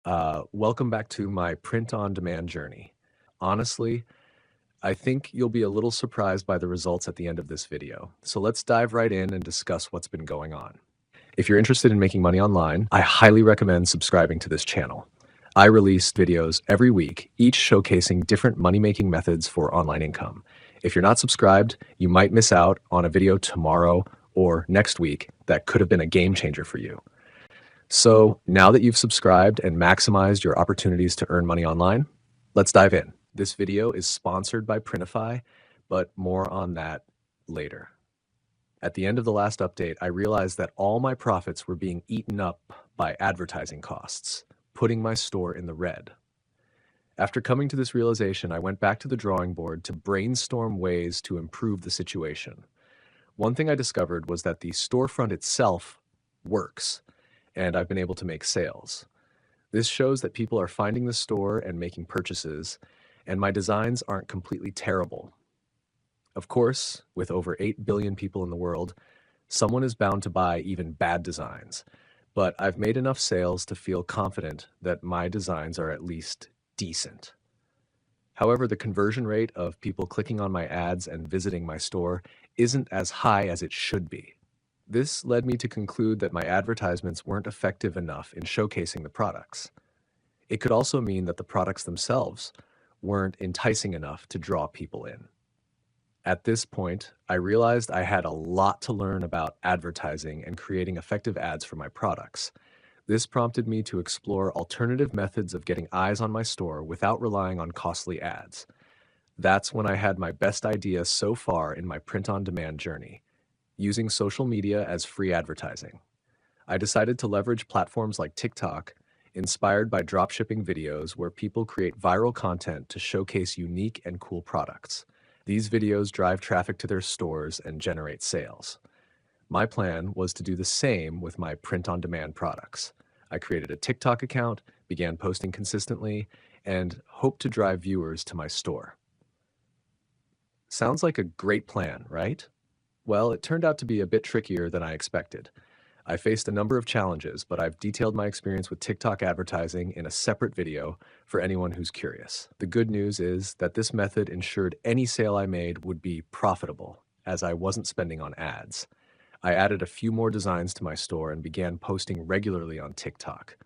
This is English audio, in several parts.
Welcome back to my print-on-demand journey. Honestly, I think you'll be a little surprised by the results at the end of this video. So let's dive right in and discuss what's been going on. If you're interested in making money online, I highly recommend subscribing to this channel. I release videos every week, each showcasing different money-making methods for online income. If you're not subscribed, you might miss out on a video tomorrow or next week that could have been a game changer for you. So now that you've subscribed and maximized your opportunities to earn money online, let's dive in. This video is sponsored by Printify, but more on that later. At the end of the last update, I realized that all my profits were being eaten up by advertising costs, putting my store in the red. After coming to this realization, I went back to the drawing board to brainstorm ways to improve the situation. One thing I discovered was that the storefront itself works, and I've been able to make sales. This shows that people are finding the store and making purchases, and my designs aren't completely terrible. Of course, with over 8 billion people in the world, someone is bound to buy even bad designs, but I've made enough sales to feel confident that my designs are at least decent. However, the conversion rate of people clicking on my ads and visiting my store isn't as high as it should be. This led me to conclude that my advertisements weren't effective enough in showcasing the products. It could also mean that the products themselves weren't enticing enough to draw people in. At this point, I realized I had a lot to learn about advertising and creating effective ads for my products. This prompted me to explore alternative methods of getting eyes on my store without relying on costly ads. That's when I had my best idea so far in my print-on-demand journey: using social media as free advertising. I decided to leverage platforms like TikTok, inspired by dropshipping videos where people create viral content to showcase unique and cool products. These videos drive traffic to their stores and generate sales. My plan was to do the same with my print-on-demand products. I created a TikTok account, began posting consistently, and hoped to drive viewers to my store. Sounds like a great plan, right? Well, it turned out to be a bit trickier than I expected. I faced a number of challenges, but I've detailed my experience with TikTok advertising in a separate video for anyone who's curious. The good news is that this method ensured any sale I made would be profitable, as I wasn't spending on ads. I added a few more designs to my store and began posting regularly on TikTok.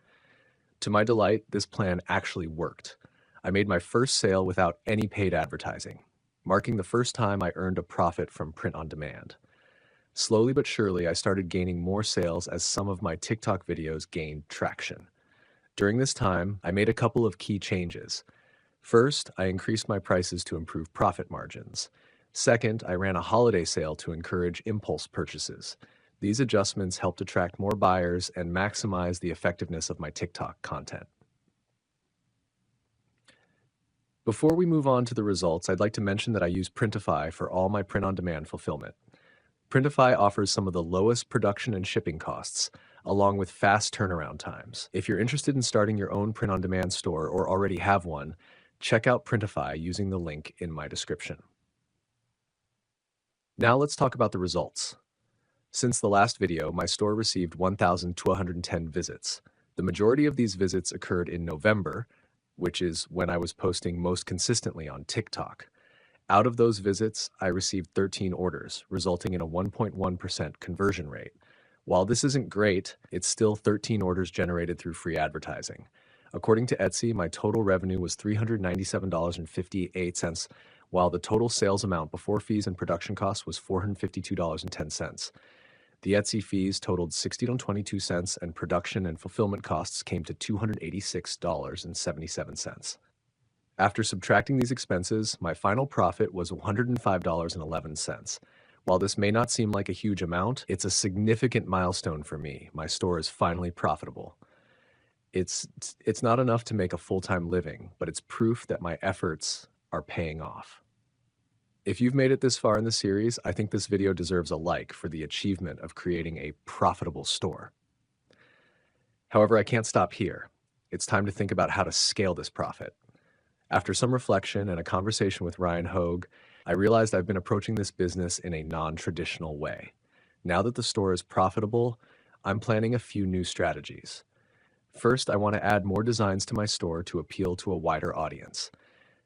To my delight, this plan actually worked. I made my first sale without any paid advertising, marking the first time I earned a profit from print on demand. Slowly but surely, I started gaining more sales as some of my TikTok videos gained traction. During this time, I made a couple of key changes. First, I increased my prices to improve profit margins. Second, I ran a holiday sale to encourage impulse purchases. These adjustments helped attract more buyers and maximize the effectiveness of my TikTok content. Before we move on to the results, I'd like to mention that I use Printify for all my print-on-demand fulfillment. Printify offers some of the lowest production and shipping costs, along with fast turnaround times. If you're interested in starting your own print-on-demand store or already have one, check out Printify using the link in my description. Now let's talk about the results. Since the last video, my store received 1,210 visits. The majority of these visits occurred in November, which is when I was posting most consistently on TikTok. Out of those visits, I received 13 orders, resulting in a 1.1% conversion rate. While this isn't great, it's still 13 orders generated through free advertising. According to Etsy, my total revenue was $397.58, while the total sales amount before fees and production costs was $452.10. The Etsy fees totaled $60.22, and production and fulfillment costs came to $286.77. After subtracting these expenses, my final profit was $105.11. While this may not seem like a huge amount, it's a significant milestone for me. My store is finally profitable. It's not enough to make a full-time living, but it's proof that my efforts are paying off. If you've made it this far in the series, I think this video deserves a like for the achievement of creating a profitable store. However, I can't stop here. It's time to think about how to scale this profit. After some reflection and a conversation with Ryan Hogue, I realized I've been approaching this business in a non-traditional way. Now that the store is profitable, I'm planning a few new strategies. First, I want to add more designs to my store to appeal to a wider audience.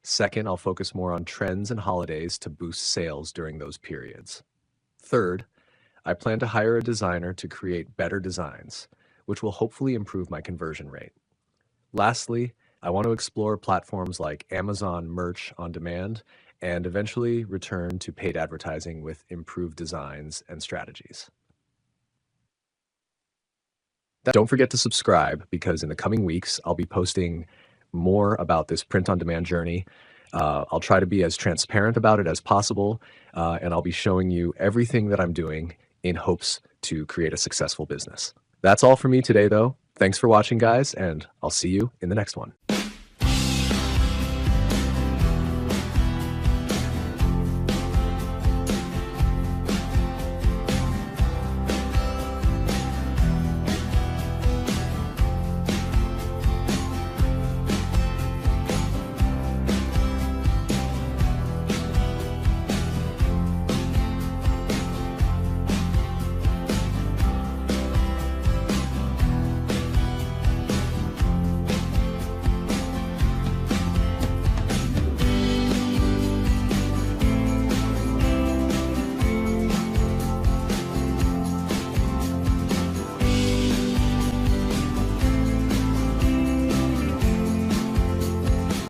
Second, I'll focus more on trends and holidays to boost sales during those periods. Third, I plan to hire a designer to create better designs, which will hopefully improve my conversion rate. Lastly, I want to explore platforms like Amazon Merch on Demand and eventually return to paid advertising with improved designs and strategies. Don't forget to subscribe because in the coming weeks, I'll be posting more about this print on demand journey. I'll try to be as transparent about it as possible, and I'll be showing you everything that I'm doing in hopes to create a successful business. That's all for me today, though. Thanks for watching, guys, and I'll see you in the next one.